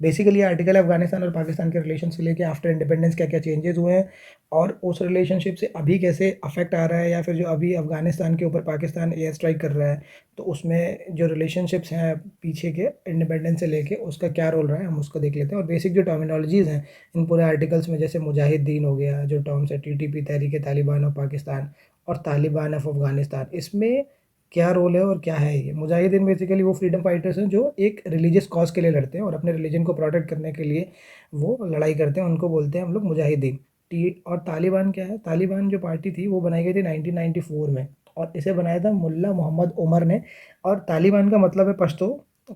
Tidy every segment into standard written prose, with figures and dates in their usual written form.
Basically ये article है अफगानिस्तान और पाकिस्तान के रिलेशन से लेके आफ्टर इंडिपेंडेंस क्या क्या चेंजेस हुए हैं और उस रिलेशनशिप से अभी कैसे अफेक्ट आ रहा है, या फिर जो अभी अफगानिस्तान के ऊपर पाकिस्तान एयर स्ट्राइक कर रहा है तो उसमें जो रिलेशनशिप्स हैं पीछे के इंडिपेंडेंस से लेके उसका क्या रोल रहा है, हम उसको देख लेते हैं। और बेसिक जो टर्मिनोलॉजीज़ हैं इन पूरे आर्टिकल्स में, जैसे मुजाहिदीन हो गया, जो टर्म्स है TTP Tehreek Taliban of Pakistan और तालिबान ऑफ अफगानिस्तान, इसमें क्या रोल है और क्या है ये। मुजाहिदीन बेसिकली वो फ्रीडम फाइटर्स हैं जो एक रिलीजियस कॉज के लिए लड़ते हैं और अपने रिलीजन को प्रोटेक्ट करने के लिए वो लड़ाई करते हैं, उनको बोलते हैं हम लोग मुजाहिदीन। टी और तालिबान क्या है, तालिबान जो पार्टी थी वो बनाई गई थी 1994 में और इसे बनाया था मुल्ला मोहम्मद उमर ने। और तालिबान का मतलब है पश्तो,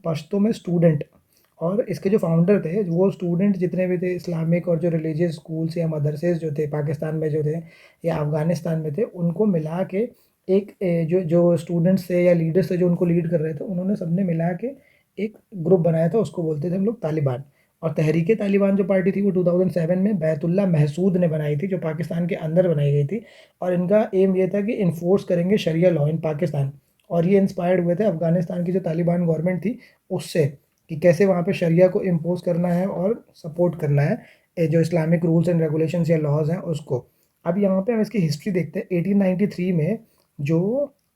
पश्तो में स्टूडेंट। और इसके जो फाउंडर थे वो स्टूडेंट जितने भी थे इस्लामिक और जो रिलीजियस स्कूल्स या मदरसेज जो थे पाकिस्तान में जो थे या अफ़गानिस्तान में थे, उनको मिला के एक जो जो स्टूडेंट्स थे या लीडर्स थे जो उनको लीड कर रहे थे, उन्होंने सबने मिला के एक ग्रुप बनाया था, उसको बोलते थे हम लोग तालिबान। और तहरीक तालिबान जो पार्टी थी वो 2007 में बैतुल्ला महसूद ने बनाई थी, जो पाकिस्तान के अंदर बनाई गई थी। और इनका एम ये था कि इन्फोर्स करेंगे शरिया लॉ इन पाकिस्तान। और ये इंस्पायर्ड हुए थे अफ़गानिस्तान की जो तालिबान गवर्नमेंट थी उससे, कि कैसे वहाँ पे शरिया को इम्पोज करना है और सपोर्ट करना है जो इस्लामिक रूल्स एंड रेगुलेशंस या लॉज हैं उसको। अब यहाँ पे हम इसकी हिस्ट्री देखते हैं। 1893 में जो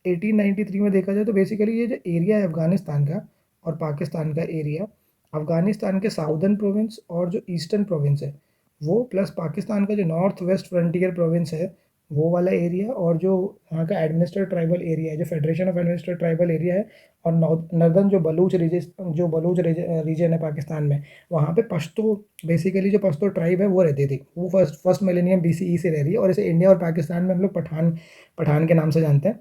1893 में देखा जाए तो बेसिकली ये जो एरिया है अफ़गानिस्तान का और पाकिस्तान का एरिया, अफ़गानिस्तान के साउदर्न प्रोविंस और जो ईस्टर्न प्रोविंस है वो, प्लस पाकिस्तान का जो नॉर्थ वेस्ट फ्रंटियर प्रोविंस है वो वाला एरिया, और जो यहाँ का एडमिनिस्ट्रेटिव ट्राइबल एरिया है जो federation of administrative tribal area है, और नॉर्दर्न जो बलूच रीजन है पाकिस्तान में, वहाँ पे पश्तो, बेसिकली जो पश्तो ट्राइब है वो रहती थी। वो फर्स्ट मिलेनियम BCE से रह रही है और इसे इंडिया और पाकिस्तान में हम लोग पठान पठान के नाम से जानते हैं।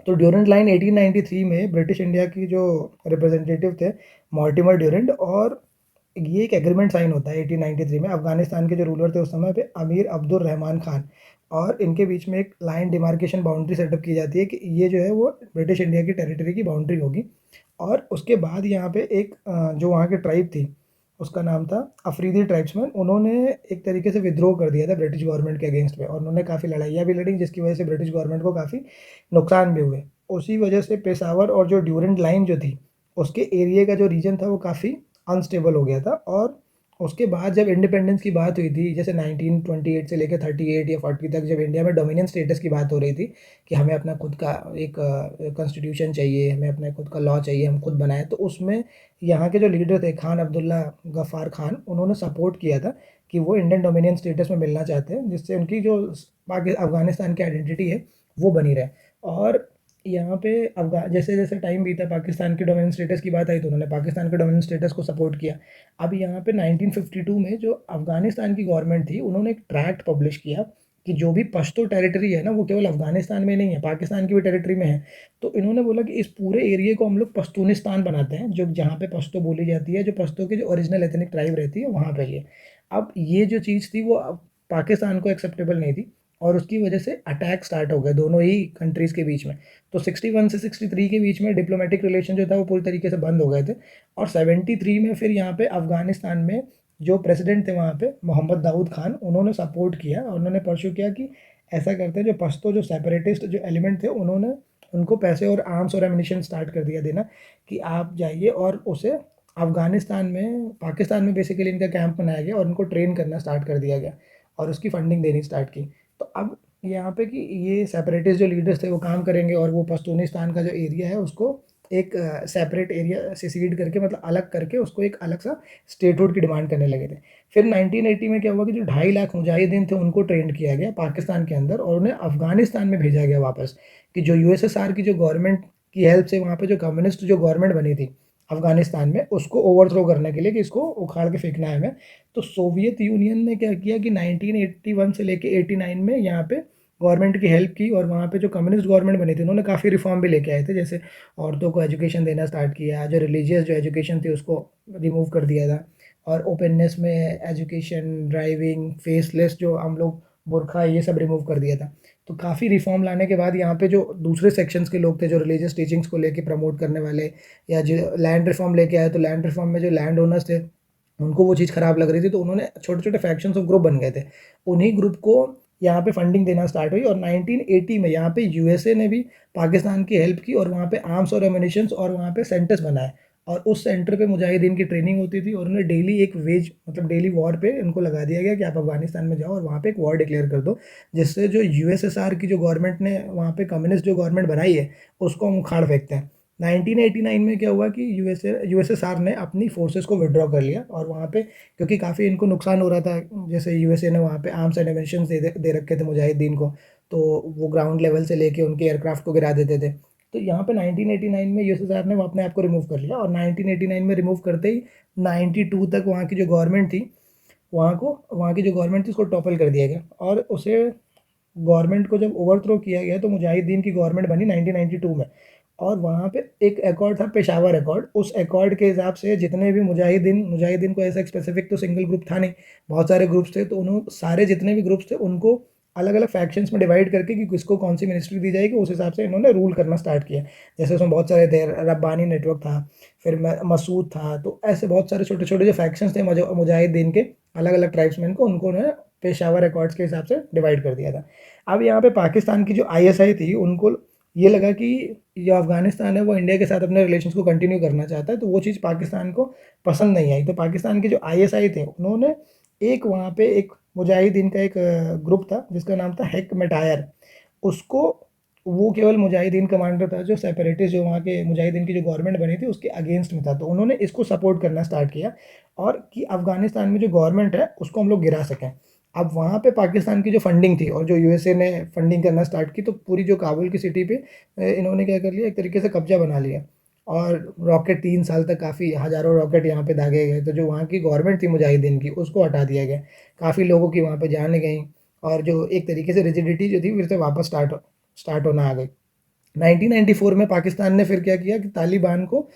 तो ड्यूरेंट लाइन 1893 में ब्रिटिश इंडिया की जो रिप्रेजेंटेटिव थे मॉर्टिमर ड्यूरेंट, और ये एक एग्रीमेंट साइन होता है 1893 में। अफगानिस्तान के जो रूलर थे उस समय पे अमीर अब्दुल रहमान खान, और इनके बीच में एक लाइन डिमार्केशन बाउंड्री सेटअप की जाती है कि ये जो है वो ब्रिटिश इंडिया की टेरिटरी की बाउंड्री होगी। और उसके बाद यहाँ पे एक जो वहाँ की ट्राइब थी उसका नाम था अफरीदी ट्राइब्समैन, उन्होंने एक तरीके से विद्रोह कर दिया था ब्रिटिश गवर्नमेंट के अगेंस्ट में, और उन्होंने काफ़ी लड़ाइयाँ भी लड़ी जिसकी वजह से ब्रिटिश गवर्नमेंट को काफ़ी नुकसान भी हुए। उसी वजह से पेशावर और जो ड्यूरेंट लाइन जो थी उसके एरिया का जो रीजन था वो काफ़ी अनस्टेबल हो गया था। और उसके बाद जब इंडिपेंडेंस की बात हुई थी, जैसे 1928 से लेकर 38 या 40 तक, जब इंडिया में डोमिनियन स्टेटस की बात हो रही थी कि हमें अपना खुद का एक कॉन्स्टिट्यूशन चाहिए, हमें अपना खुद का लॉ चाहिए, हम खुद बनाएं, तो उसमें यहाँ के जो लीडर थे खान अब्दुल्ला गफ़ार खान, उन्होंने सपोर्ट किया था कि वो इंडियन डोमिनियन स्टेटस में मिलना चाहते हैं, जिससे उनकी जो अफगानिस्तान की आइडेंटिटी है वो बनी रहे। और यहाँ पे जैसे जैसे टाइम बीता, पाकिस्तान के डोमिनेंट स्टेटस की बात आई तो उन्होंने पाकिस्तान के डोमिनेंट स्टेटस को सपोर्ट किया। अब यहाँ पे 1952 में जो अफ़गानिस्तान की गवर्नमेंट थी उन्होंने एक ट्रैक्ट पब्लिश किया कि जो भी पश्तो टेरिटरी है ना वो केवल अफ़गानिस्तान में नहीं है, पाकिस्तान की भी टेरिटरी में है। तो इन्होंने बोला कि इस पूरे एरिया को हम लोग पश्तूनिस्तान बनाते हैं, जो जहाँ पे पश्तो बोली जाती है, जो पश्तो की जो ओरिजिनल एथनिक ट्राइब रहती है वहाँ पे ये। अब ये जो चीज़ थी वो पाकिस्तान को एक्सेप्टेबल नहीं थी, और उसकी वजह से अटैक स्टार्ट हो गए दोनों ही कंट्रीज़ के बीच में। तो 61 से 63 के बीच में डिप्लोमेटिक रिलेशन जो था वो पूरी तरीके से बंद हो गए थे। और 73 में फिर यहाँ पे अफ़गानिस्तान में जो प्रेसिडेंट थे वहाँ पे मोहम्मद दाऊद खान, उन्होंने सपोर्ट किया और उन्होंने परस्यू किया कि ऐसा करते हैं, जो पश्तो जो सेपरेटिस्ट जो एलिमेंट थे उन्होंने उनको पैसे और आर्म्स और एमिनिशन स्टार्ट कर दिया देना कि आप जाइए, और उसे अफ़गानिस्तान में, पाकिस्तान में बेसिकली इनका कैंप बनाया गया और उनको ट्रेन करना स्टार्ट कर दिया गया और उसकी फंडिंग देनी स्टार्ट की। तो अब यहाँ पे कि ये सेपरेटिस्ट जो लीडर्स थे वो काम करेंगे और वो पश्तूनिस्तान का जो एरिया है उसको एक सेपरेट एरिया से सीड करके, मतलब अलग करके उसको एक अलग सा स्टेटहुड की डिमांड करने लगे थे। फिर 1980 में क्या हुआ कि जो 2.5 लाख मुजाहिदीन थे उनको ट्रेंड किया गया पाकिस्तान के अंदर और उन्हें अफगानिस्तान में भेजा गया वापस, कि जो USSR की जो गवर्नमेंट की हेल्प से वहाँ पे जो कम्युनिस्ट जो गवर्नमेंट बनी थी अफगानिस्तान में उसको ओवरथ्रो करने के लिए, कि इसको उखाड़ के फेंकना है हमें। तो सोवियत यूनियन ने क्या किया कि 1981 से लेके 89 में यहाँ पे गवर्नमेंट की हेल्प की, और वहाँ पे जो कम्युनिस्ट गवर्नमेंट बनी थी उन्होंने काफ़ी रिफॉर्म भी लेके आए थे, जैसे औरतों को एजुकेशन देना स्टार्ट किया, जो रिलीजियस जो एजुकेशन थी उसको रिमूव कर दिया था, और ओपननेस में एजुकेशन, ड्राइविंग, फेसलेस जो हम लोग बुरखा, ये सब रिमूव कर दिया था। तो काफ़ी रिफॉर्म लाने के बाद यहाँ पे जो दूसरे सेक्शंस के लोग थे जो रिलीजियस टीचिंग्स को लेके प्रमोट करने वाले, या जो लैंड रिफॉर्म लेके आए, तो लैंड रिफॉर्म में जो लैंड ओनर्स थे उनको वो चीज़ ख़राब लग रही थी, तो उन्होंने छोटे छोटे फैक्शंस ऑफ ग्रुप बन गए थे, उन्हीं ग्रुप को यहाँ पे फंडिंग देना स्टार्ट हुई। और 1980 में यहाँ पे USA ने भी पाकिस्तान की हेल्प की और वहाँ पे आर्म्स और एमिनिशंस और वहाँ पे सेंटर्स बनाए, और उस सेंटर पे मुजाहिदीन की ट्रेनिंग होती थी और उन्हें डेली एक वेज मतलब डेली वॉर पे इनको लगा दिया गया कि आप अफगानिस्तान में जाओ और वहाँ पे एक वॉर डिक्लेयर कर दो, जिससे जो यूएसएसआर की जो गवर्नमेंट ने वहाँ पे कम्युनिस्ट जो गवर्नमेंट बनाई है उसको हम उखाड़ फेंकते हैं। 1989 में क्या हुआ कि यूएसएसआर ने अपनी फोर्सेस को विड्रॉ कर लिया और वहाँ पे क्योंकि काफ़ी इनको नुकसान हो रहा था, जैसे यूएसए ने वहाँ पे आर्म्स एंड एमिशन दे रखे थे मुजाहिदीन को, तो वो ग्राउंड लेवल से लेके उनके एयरक्राफ्ट को गिरा देते थे। तो यहाँ पे 1989 में यूएसएसआर ने वो अपने आप को रिमूव कर लिया और 1989 में रिमूव करते ही 92 तक वहाँ की जो गवर्नमेंट थी वहाँ की जो गवर्नमेंट थी उसको टॉपल कर दिया गया और उसे गवर्नमेंट को जब ओवरथ्रो किया गया तो मुजाहिदीन की गवर्नमेंट बनी 1992 में। और वहाँ पे एक अकॉर्ड था पेशावर अकॉर्ड, उस अकॉर्ड के हिसाब से जितने भी मुजाहिदीन को ऐसा स्पेसिफिक तो सिंगल ग्रुप था नहीं, बहुत सारे ग्रुप्स थे, तो उन्होंने सारे जितने भी ग्रुप्स थे उनको अलग अलग फैक्शंस में डिवाइड करके कि किसको कौन सी मिनिस्ट्री दी जाएगी उस हिसाब से इन्होंने रूल करना स्टार्ट किया। जैसे उसमें बहुत सारे थे, रब्बानी नेटवर्क था, फिर मसूद था, तो ऐसे बहुत सारे छोटे छोटे जो फैक्शंस थे मुजाहिदीन के अलग अलग ट्राइब्समैन को, उनको उन्होंने पेशावर अकॉर्ड्स के हिसाब से डिवाइड कर दिया था। अब यहाँ पे पाकिस्तान की जो आईएसआई थी उनको ये लगा कि जो अफ़गानिस्तान है वो इंडिया के साथ अपने रिलेशंस को कंटिन्यू करना चाहता है, तो वो चीज़ पाकिस्तान को पसंद नहीं आई। तो पाकिस्तान के जो आईएसआई थे उन्होंने एक वहाँ पे एक मुजाहिदीन का एक ग्रुप था जिसका नाम था हेक मेटायर, उसको वो केवल मुजाहिदीन कमांडर था जो सेपरेटिस्ट जो वहाँ के मुजाहिदीन की जो गवर्नमेंट बनी थी उसके अगेंस्ट में था, तो उन्होंने इसको सपोर्ट करना स्टार्ट किया और कि अफ़गानिस्तान में जो गवर्नमेंट है उसको हम लोग गिरा सकें। अब वहाँ पे पाकिस्तान की जो फंडिंग थी और जो यूएसए ने फंडिंग करना स्टार्ट की, तो पूरी जो काबुल की सिटी पे इन्होंने क्या कर लिया, एक तरीके से कब्जा बना लिया और रॉकेट 3 साल तक काफ़ी हज़ारों रॉकेट यहाँ पे दागे गए, तो जो वहाँ की गवर्नमेंट थी मुजाहिदीन की उसको हटा दिया गया, काफ़ी लोगों की वहाँ पे जान गई और जो एक तरीके से रिजिडिटी जो थी फिर से वापस स्टार्ट होना आ गई। 1994 में पाकिस्तान ने फिर क्या किया कि तालिबान को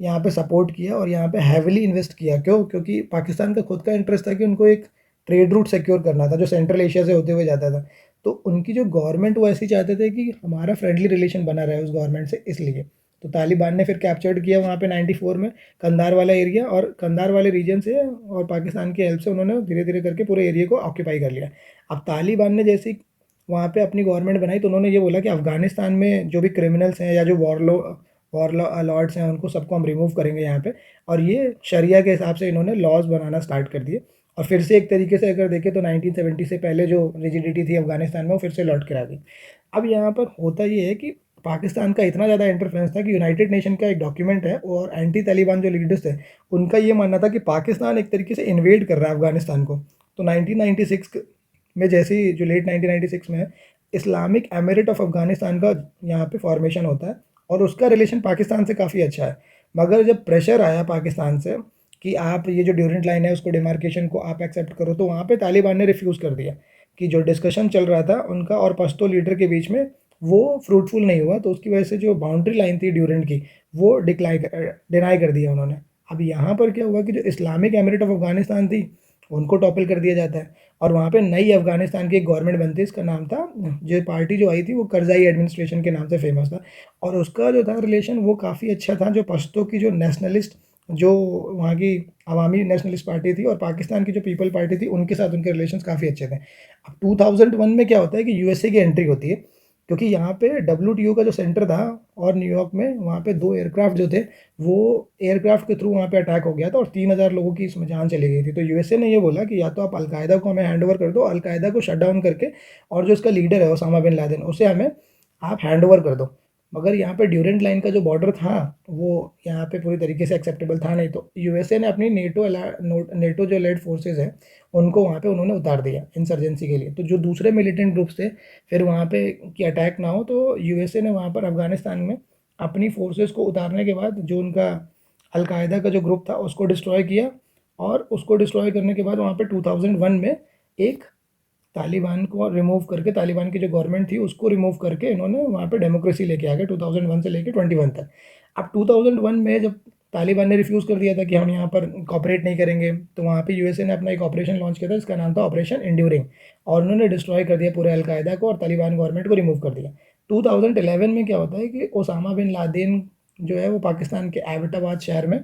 यहाँ पे सपोर्ट किया और यहाँ पे हैविली इन्वेस्ट किया। क्यों? क्योंकि पाकिस्तान का खुद का इंटरेस्ट था कि उनको एक ट्रेड रूट सिक्योर करना था जो सेंट्रल एशिया से होते हुए जाता था। तो उनकी जो गवर्नमेंट वो ऐसी चाहते थे कि हमारा फ्रेंडली रिलेशन बना रहे उस गवर्नमेंट से, इसलिए। तो तालिबान ने फिर कैप्चर्ड किया वहाँ पे 94 में कंधार वाला एरिया और कंधार वाले रीजन से और पाकिस्तान की हेल्प से उन्होंने धीरे-धीरे करके पूरे एरिया को ऑक्यूपाई कर लिया। अब तालिबान ने जैसे ही वहाँ पे अपनी गवर्नमेंट बनाई तो उन्होंने ये बोला कि अफ़गानिस्तान में जो भी क्रिमिनल्स हैं या जो वॉर लॉर्ड्स हैं उनको सबको हम रिमूव करेंगे यहाँ पे, और ये शरिया के हिसाब से इन्होंने लॉज बनाना स्टार्ट कर दिए और फिर से एक तरीके से अगर देखें तो 1970 से पहले जो रिजिडिटी थी अफ़गानिस्तान में वो फिर से लौट कर आ गई। अब यहाँ पर होता ये है कि पाकिस्तान का इतना ज़्यादा इंटरफेरेंस था कि यूनाइटेड नेशन का एक डॉक्यूमेंट है और एंटी तालिबान जो लीडर्स थे उनका ये मानना था कि पाकिस्तान एक तरीके से इन्वेड कर रहा है अफ़गानिस्तान को। तो 1996 में जैसे ही जो लेट 1996 में इस्लामिक एमिरेट ऑफ अफ़गानिस्तान का यहाँ पे फॉर्मेशन होता है और उसका रिलेशन पाकिस्तान से काफ़ी अच्छा है। मगर जब प्रेशर आया पाकिस्तान से कि आप ये जो ड्यूरेंट लाइन है उसको डिमार्केशन को आप एक्सेप्ट करो, तो वहाँ पे तालिबान ने रिफ्यूज़ कर दिया कि जो डिस्कशन चल रहा था उनका और पश्तो लीडर के बीच में वो फ्रूटफुल नहीं हुआ, तो उसकी वजह से जो बाउंड्री लाइन थी ड्यूरेंट की वो डिनाई कर दिया उन्होंने। अब यहाँ पर क्या हुआ कि जो इस्लामिक एमिरेट ऑफ अफ़गानिस्तान थी उनको टॉपल कर दिया जाता है और वहाँ पे नई अफ़गानिस्तान की एक गवर्नमेंट बनती है, इसका नाम था, जो पार्टी जो आई थी वो करज़ाई एडमिनिस्ट्रेशन के नाम से फेमस था और उसका जो था रिलेशन वो काफ़ी अच्छा था। जो पश्तो की जो नेशनलिस्ट जो वहाँ की अवामी नेशनलिस्ट पार्टी थी और पाकिस्तान की जो पीपल पार्टी थी उनके साथ उनके रिलेशंस काफ़ी अच्छे थे। अब 2001 में क्या होता है कि यूएसए की एंट्री होती है, क्योंकि यहाँ पे डब्ल्यूटीओ का जो सेंटर था और न्यूयॉर्क में वहाँ पे 2 एयरक्राफ्ट जो थे वो एयरक्राफ्ट के थ्रू वहाँ पे अटैक हो गया था और 3000 लोगों की इसमें जान चली गई थी। तो यूएसए ने ये बोला कि या तो आप अलकायदा को हमें हैंड ओवर कर दो, अलकायदा को शट डाउन करके, और जो इसका लीडर है ओसामा बिन लादेन उसे हमें आप हैंड ओवर कर दो। मगर यहाँ पे ड्यूरेंट लाइन का जो बॉर्डर था वो यहाँ पे पूरी तरीके से एक्सेप्टेबल था नहीं, तो यूएसए ने अपनी नेटो जो लेड फोर्सेज है उनको वहाँ पे उन्होंने उतार दिया इंसर्जेंसी के लिए। तो जो दूसरे मिलिटेंट ग्रुप्स थे फिर वहाँ पे कि अटैक ना हो, तो यूएसए ने वहाँ पर अफ़गानिस्तान में अपनी फोर्सेस को उतारने के बाद जो उनका अलकायदा का जो ग्रुप था उसको डिस्ट्रॉय किया और उसको डिस्ट्रॉय करने के बाद वहाँ पे 2001 में एक तालिबान को रिमूव करके, तालिबान की जो गवर्नमेंट थी उसको रिमूव करके इन्होंने वहाँ पे डेमोक्रेसी लेके आ गए 2001 से लेके 21 तक। अब 2001 में जब तालिबान ने रिफ्यूज़ कर दिया था कि हम यहाँ पर कॉपरेट नहीं करेंगे, तो वहाँ पे यूएसए ने अपना एक ऑपरेशन लॉन्च किया था जिसका नाम था ऑपरेशन एंड्यूरिंग और उन्होंने डिस्ट्रॉय कर दिया पूरे अलकायदा को और तालिबान गवर्नमेंट को रिमूव कर दिया। 2011 में क्या होता है कि ओसामा बिन लादेन जो है वो पाकिस्तान के एबटाबाद शहर में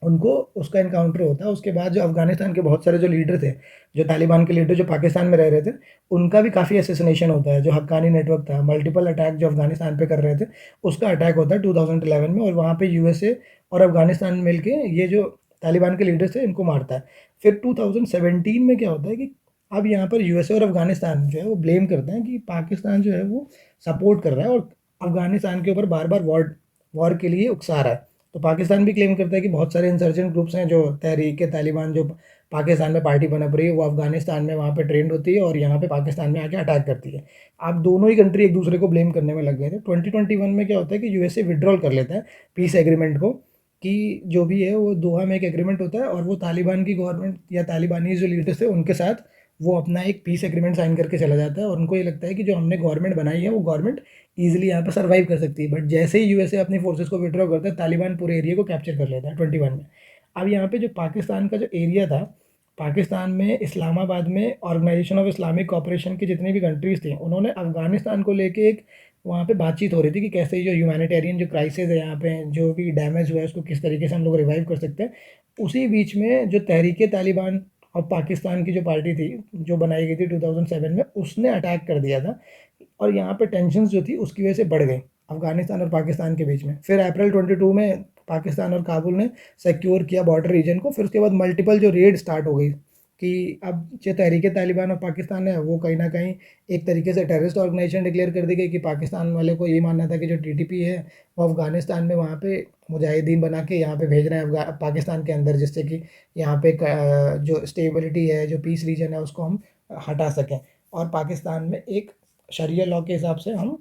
उनको उसका इनकाउंटर होता है। उसके बाद जो अफ़गानिस्तान के बहुत सारे जो लीडर थे, जो तालिबान के लीडर जो पाकिस्तान में रह रहे थे, उनका भी काफ़ी असैसिनेशन होता है। जो हक्कानी नेटवर्क था, मल्टीपल अटैक जो अफ़गानिस्तान पे कर रहे थे, उसका अटैक होता है 2011 में और वहाँ पे यूएसए और अफ़गानिस्तान मिलके ये जो तालिबान के लीडर्स थे इनको मारता है। फिर 2017 में क्या होता है कि अब यहाँ पर यूएसए और अफ़गानिस्तान जो है वो ब्लेम करते हैं कि पाकिस्तान जो है वो सपोर्ट कर रहा है और अफ़गानिस्तान के ऊपर बार-बार वॉर वॉर के लिए उकसा रहा है। तो पाकिस्तान भी क्लेम करता है कि बहुत सारे इंसर्जेंट ग्रुप्स हैं जो तहरीक-ए-तालिबान जो पाकिस्तान में पार्टी पनप रही है, वो अफ़गानिस्तान में वहाँ पे ट्रेंड होती है और यहाँ पे पाकिस्तान में आके अटैक करती है। अब दोनों ही कंट्री एक दूसरे को ब्लेम करने में लग गए थे। 2021 में क्या होता है कि यूएसए विथड्रॉल कर लेता है पीस एग्रीमेंट को, कि जो भी है वो दोहा में एक एग्रीमेंट होता है और वो तालिबान की गवर्नमेंट या तालिबानी जो लीडर्स थे उनके साथ वो अपना एक पीस एग्रीमेंट साइन करके चला जाता है और उनको ये लगता है कि जो हमने गवर्नमेंट बनाई है वो गवर्नमेंट ईजिली यहाँ पर सर्वाइव कर सकती है। बट जैसे ही यूएसए अपनी फोर्सेस को विड्रॉ करता है, तालिबान पूरे एरिया को कैप्चर कर लेता है 21 में। अब यहाँ पे जो पाकिस्तान का जो एरिया था, पाकिस्तान में इस्लामाबाद में ऑर्गेनाइजेशन ऑफ इस्लामिक कोऑपरेशन की जितनी भी कंट्रीज़ थी, उन्होंने अफ़गानिस्तान को लेके एक वहाँ पे बातचीत हो रही थी कि कैसे जो ह्यूमैनिटेरियन जो क्राइसिस है यहाँ पे, जो भी डैमेज हुआ है उसको किस तरीके से हम लोग रिवाइव कर सकते हैं। उसी बीच में जो तहरीक-ए-तालिबान और पाकिस्तान की जो पार्टी थी, जो बनाई गई थी 2007 में, उसने अटैक कर दिया था और यहाँ पे टेंशन्स जो थी उसकी वजह से बढ़ गई अफ़गानिस्तान और पाकिस्तान के बीच में। फिर अप्रैल 22 में पाकिस्तान और काबुल ने सिक्योर किया बॉर्डर रीजन को। फिर उसके बाद मल्टीपल जो रेड स्टार्ट हो गई कि अब जो तहरीक-ए-तालिबान और पाकिस्तान है वो कहीं न कहीं एक तरीके से टेररिस्ट ऑर्गेनाइजेशन डिक्लेयर कर दी गई कि पाकिस्तान वाले को ये मानना था कि जो टीटीपी है वो अफ़गानिस्तान में वहाँ पे मुजाहिदीन बना के यहाँ पे भेज रहे हैं पाकिस्तान के अंदर, जिससे कि यहाँ पे जो स्टेबिलिटी है, जो पीस रीजन है उसको हम हटा सकें और पाकिस्तान में एक शरिया लॉ के हिसाब से हम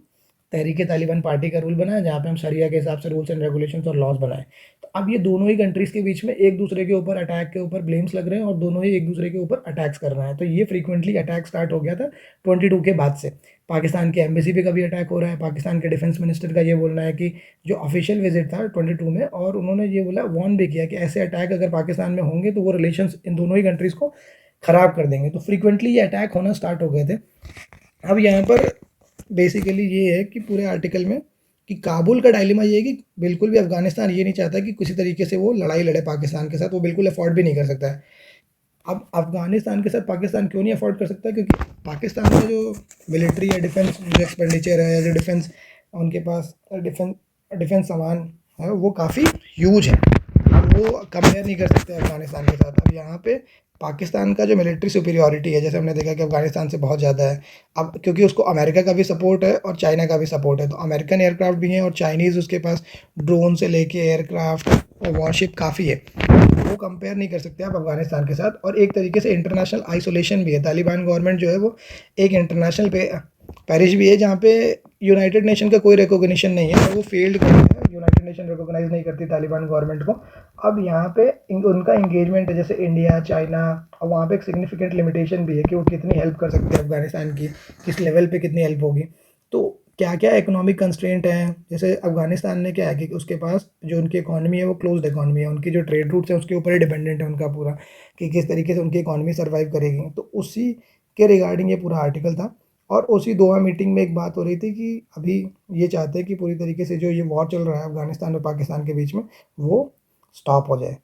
तहरीक-ए-तालिबान पार्टी का रूल बनाया, जहाँ पे हम शरिया के हिसाब से रूल्स एंड रेगुलेशंस और लॉज बनाएँ। तो अब ये दोनों ही कंट्रीज़ के बीच में एक दूसरे के ऊपर अटैक के ऊपर ब्लेम्स लग रहे हैं और दोनों ही एक दूसरे के ऊपर अटैक्स कर रहे हैं। तो ये फ्रीक्वेंटली अटैक स्टार्ट हो गया था 22 के बाद से। पाकिस्तान की एम्बेसी पे कभी अटैक हो रहा है, पाकिस्तान के डिफेंस मिनिस्टर का ये बोलना है कि जो ऑफिशियल विजिट था 22 में, और उन्होंने ये बोला, वार्न भी किया कि ऐसे अटैक अगर पाकिस्तान में होंगे तो वो रिलेशंस इन दोनों ही कंट्रीज़ को ख़राब कर देंगे। तो फ्रीक्वेंटली ये अटैक होना स्टार्ट हो गए थे। अब यहाँ पर बेसिकली ये है कि पूरे आर्टिकल में कि काबुल का डायलेमा ये है कि बिल्कुल भी अफ़गानिस्तान ये नहीं चाहता कि किसी तरीके से वो लड़ाई लड़े पाकिस्तान के साथ, वो बिल्कुल अफ़ोर्ड भी नहीं कर सकता है। अब अफ़गानिस्तान के साथ पाकिस्तान क्यों नहीं अफ़ोर्ड कर सकता? क्योंकि पाकिस्तान का जो मिलिट्री या डिफेंस जो एक्सपेंडिचर है या जो डिफेंस उनके पास डिफेंस डिफेंस सामान है वो काफ़ी ह्यूज है। अब वो कंपेयर नहीं कर सकते अफ़गानिस्तान के साथ। अब यहाँ पे पाकिस्तान का जो मिलिट्री सुपीरियॉरिटी है, जैसे हमने देखा कि अफ़गानिस्तान से बहुत ज़्यादा है। अब क्योंकि उसको अमेरिका का भी सपोर्ट है और चाइना का भी सपोर्ट है, तो अमेरिकन एयरक्राफ्ट भी हैं और चाइनीज़ उसके पास ड्रोन से लेके एयरक्राफ्ट और वॉरशिप काफ़ी है। वो कंपेयर नहीं कर सकते आप अफ़गानिस्तान के साथ। और एक तरीके से इंटरनेशनल आइसोलेशन भी है। तालिबान गवर्नमेंट जो है वो एक इंटरनेशनल पैरिश भी है, जहाँ पे यूनाइटेड नेशन का कोई रिकॉग्निशन नहीं है और वो फेल्ड कंट्री है। यूनाइटेड नेशन रिकॉग्नाइज नहीं करती तालिबान गवर्नमेंट को। अब यहाँ पे उनका इंगेजमेंट है, जैसे इंडिया, चाइना, और वहाँ पे एक सिग्निफिकेंट लिमिटेशन भी है कि वो कितनी हेल्प कर सकते हैं अफ़गानिस्तान की, किस लेवल पे कितनी हेल्प होगी। तो क्या-क्या इकोनॉमिक कंस्ट्रेंट हैं, जैसे अफ़गानिस्तान ने क्या है कि उसके पास जो उनकी इकॉनमी है वो क्लोज़्ड इकॉनमी है, उनकी जो ट्रेड रूट्स हैं उसके ऊपर ही डिपेंडेंट है उनका पूरा, कि किस तरीके से उनकी इकॉनमी सर्वाइव करेगी। तो उसी के रिगार्डिंग ये पूरा आर्टिकल था। और उसी दोहा मीटिंग में एक बात हो रही थी कि अभी ये चाहते हैं कि पूरी तरीके से जो ये वॉर चल रहा है अफ़गानिस्तान और पाकिस्तान के बीच में, वो स्टॉप हो जाए।